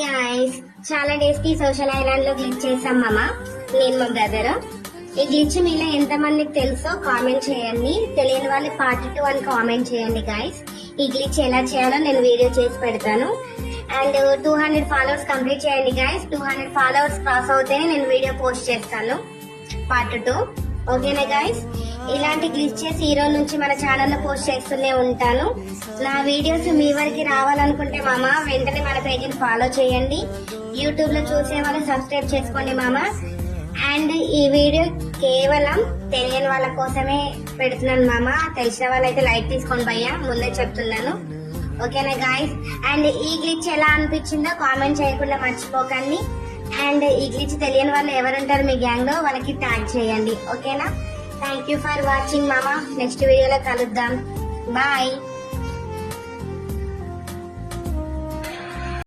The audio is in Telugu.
గైస్, చాలా డేస్ కి సోషల్ ఐలాండ్ లో గ్లిచ్ చేసాం మామ, నేను మా బ్రదర్. ఈ గ్లిచ్ మీలో ఎంత మందికి తెలుసో కామెంట్ చేయండి. తెలియని వాళ్ళు పార్ట్ 2 అని కామెంట్ చేయండి గైస్. ఈ గ్లిచ్ ఎలా చేయాలో నేను వీడియో చేసి పెడతాను. అండ్ 200 ఫాలోవర్స్ కంప్లీట్ చేయండి గైస్. 200 ఫాలోవర్స్ క్రాస్ అవుతేనే నేను వీడియో పోస్ట్ చేస్తాను పార్ట్ 2. ఓకేనా గైస్? ఇలాంటి గ్లిచెస్ ఈ రోజు నుంచి మన ఛానల్లో పోస్ట్ చేస్తూనే ఉంటాను. నా వీడియోస్ మీ వరకు రావాలనుకుంటే మామ వెంటనే మన పేజీని ఫాలో చేయండి. యూట్యూబ్ లో చూసే వాళ్ళు సబ్స్క్రైబ్ చేసుకోండి మామ. అండ్ ఈ వీడియో కేవలం తెలియని వాళ్ళ కోసమే పెడుతున్నాను మామ. తెలిసిన వాళ్ళైతే లైక్ తీసుకోండి భయ్యా, ముందే చెప్తున్నాను. ఓకేనా గాయస్? అండ్ ఈ గ్లిచ్ ఎలా అనిపించిందో కామెంట్ చేయకుండా మర్చిపోకండి. అండ్ ఈ గ్లిచ్ తెలియని వాళ్ళు ఎవరుంటారు మీ గ్యాంగ్ లో, వాళ్ళకి ట్యాగ్ చేయండి. ఓకేనా? థ్యాంక్ యూ ఫర్ వాచింగ్ మామ. నెక్స్ట్ వీడియోలో కలుద్దాం. బాయ్.